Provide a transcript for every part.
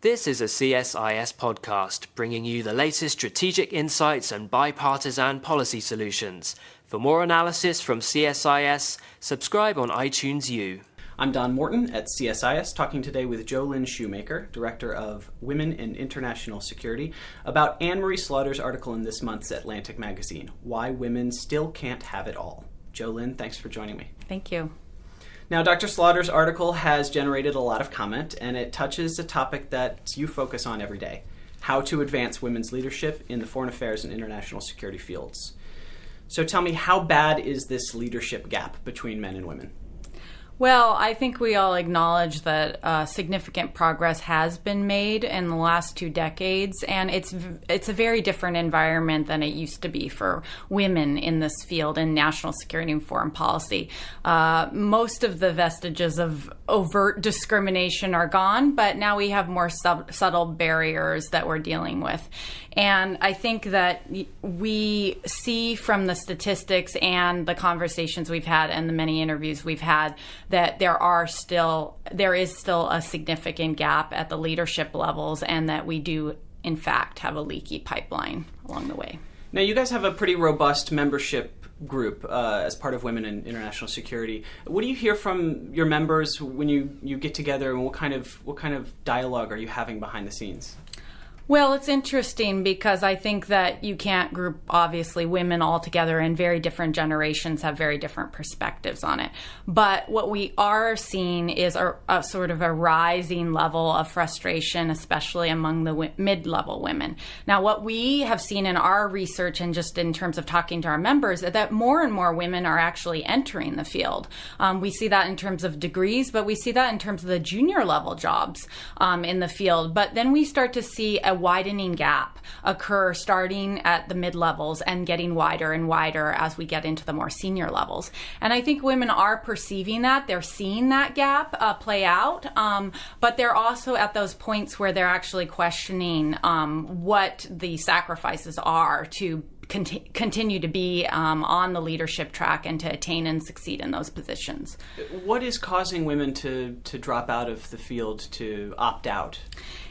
This is a CSIS podcast, bringing you the latest strategic insights and bipartisan policy solutions. For more analysis from CSIS, subscribe on iTunes U. I'm Don Morton at CSIS, talking today with JoLynn Shoemaker, Director of Women in International Security, about Anne-Marie Slaughter's article in this month's Atlantic Magazine, Why Women Still Can't Have It All. JoLynn, thanks for joining me. Thank you. Now, Dr. Slaughter's article has generated a lot of comment, and it touches a topic that you focus on every day: how to advance women's leadership in the foreign affairs and international security fields. So tell me, how bad is this leadership gap between men and women? Well, I think we all acknowledge that significant progress has been made in the last 2 decades, and it's a very different environment than it used to be for women in this field in national security and foreign policy. Most of the vestiges of overt discrimination are gone, but now we have more subtle barriers that we're dealing with. And I think that we see from the statistics and the conversations we've had and the many interviews we've had that there is still a significant gap at the leadership levels, and that we do, in fact, have a leaky pipeline along the way. Now, you guys have a pretty robust membership group as part of Women in International Security. What do you hear from your members when you get together, and what kind of dialogue are you having behind the scenes? Well, it's interesting because I think that you can't group, obviously, women all together, and very different generations have very different perspectives on it. But what we are seeing is a sort of a rising level of frustration, especially among the mid-level women. Now, what we have seen in our research, and just in terms of talking to our members, is that more and more women are actually entering the field. We see that in terms of degrees, but we see that in terms of the junior level jobs in the field. But then we start to see a widening gap occur starting at the mid-levels and getting wider and wider as we get into the more senior levels. And I think women are perceiving that. They're seeing that gap play out, but they're also at those points where they're actually questioning what the sacrifices are to continue to be on the leadership track and to attain and succeed in those positions. What is causing women to drop out of the field, to opt out?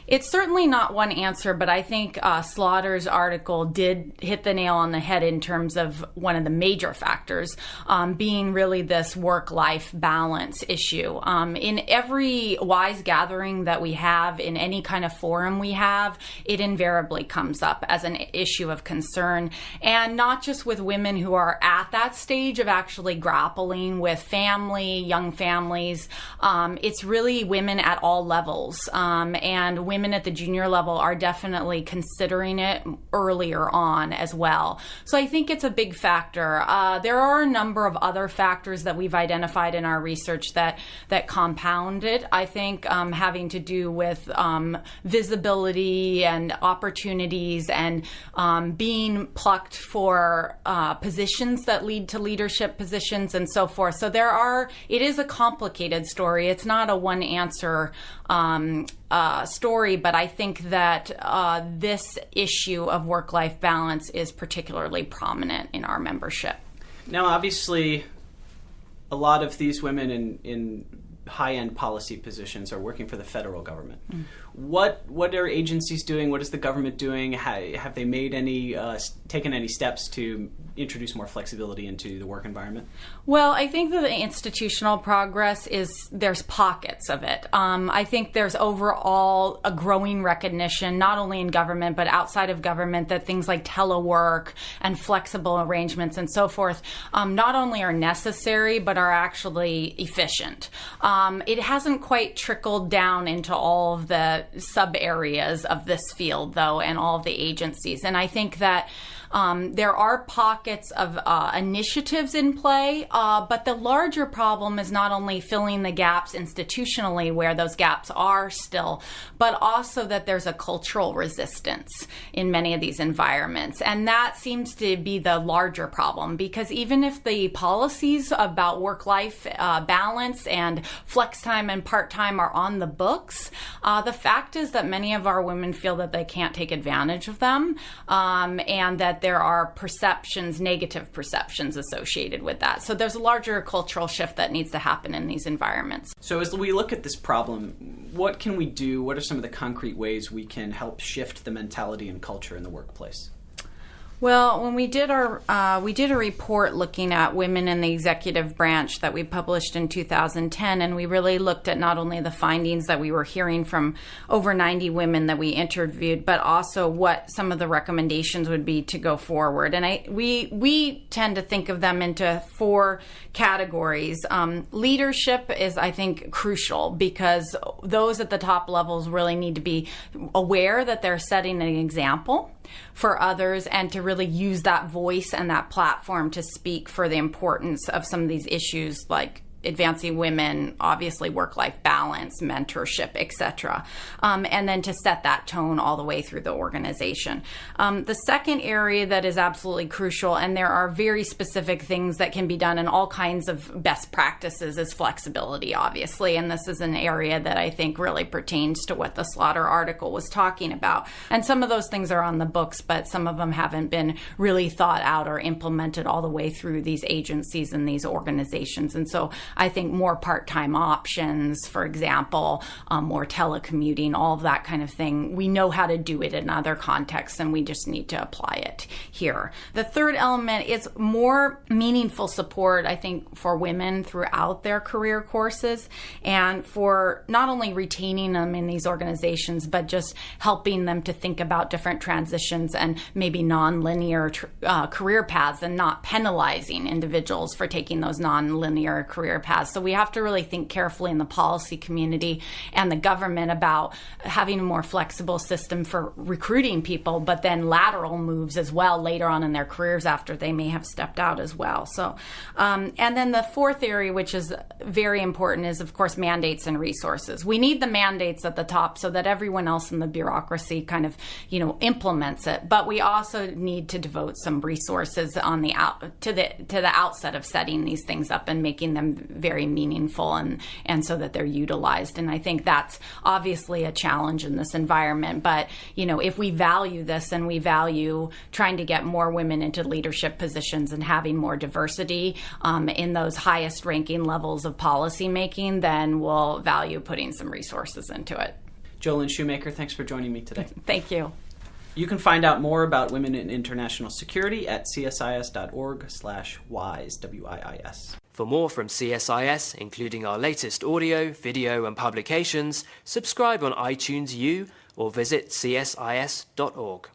It's certainly not one answer, but I think Slaughter's article did hit the nail on the head in terms of one of the major factors being really this work-life balance issue. In every WISE gathering that we have, in any kind of forum we have, it invariably comes up as an issue of concern. And not just with women who are at that stage of actually grappling with family, young families. It's really women at all levels. And women at the junior level are definitely considering it earlier on as well. So I think it's a big factor. There are a number of other factors that we've identified in our research that compound it. I think having to do with visibility and opportunities and being plucked for positions that lead to leadership positions and so forth. So it is a complicated story. It's not a one answer story, but I think that this issue of work-life balance is particularly prominent in our membership. Now, obviously, a lot of these women in high-end policy positions are working for the federal government. What are agencies doing? What is the government doing? Have they made taken any steps to introduce more flexibility into the work environment? Well, I think that the institutional progress there's pockets of it. I think there's overall a growing recognition, not only in government, but outside of government, that things like telework and flexible arrangements and so forth not only are necessary, but are actually efficient. It hasn't quite trickled down into all of the sub areas of this field, though, and all of the agencies. And I think that there are pockets of initiatives in play, but the larger problem is not only filling the gaps institutionally where those gaps are still, but also that there's a cultural resistance in many of these environments. And that seems to be the larger problem, because even if the policies about work-life balance and flex time and part-time are on the books, the fact is that many of our women feel that they can't take advantage of them, and that there are perceptions, negative perceptions associated with that. So there's a larger cultural shift that needs to happen in these environments. So as we look at this problem, what can we do? What are some of the concrete ways we can help shift the mentality and culture in the workplace? Well, when we did a report looking at women in the executive branch that we published in 2010, and we really looked at not only the findings that we were hearing from over 90 women that we interviewed, but also what some of the recommendations would be to go forward. And we tend to think of them into 4 categories. Leadership is, I think, crucial, because those at the top levels really need to be aware that they're setting an example for others, and to really use that voice and that platform to speak for the importance of some of these issues, like advancing women, obviously work-life balance, mentorship, etc. And then to set that tone all the way through the organization. The second area that is absolutely crucial, and there are very specific things that can be done and all kinds of best practices, is flexibility, obviously. And this is an area that I think really pertains to what the Slaughter article was talking about. And some of those things are on the books, but some of them haven't been really thought out or implemented all the way through these agencies and these organizations. And so I think more part-time options, for example, more telecommuting, all of that kind of thing. We know how to do it in other contexts, and we just need to apply it here. The third element is more meaningful support, I think, for women throughout their career courses, and for not only retaining them in these organizations, but just helping them to think about different transitions and maybe non-linear career paths, and not penalizing individuals for taking those non-linear career paths. So we have to really think carefully in the policy community and the government about having a more flexible system for recruiting people, but then lateral moves as well later on in their careers after they may have stepped out as well. So, and then the fourth area, which is very important, is of course mandates and resources. We need the mandates at the top so that everyone else in the bureaucracy kind of, implements it. But we also need to devote some resources on the to the outset of setting these things up and making them very meaningful and so that they're utilized. And I think that's obviously a challenge in this environment. But, if we value this and we value trying to get more women into leadership positions and having more diversity in those highest ranking levels of policy making, then we'll value putting some resources into it. JoLynn Shoemaker, thanks for joining me today. Thank you. You can find out more about women in international security at csis.org/WISE, WIIS. For more from CSIS, including our latest audio, video, and publications, subscribe on iTunes U or visit csis.org.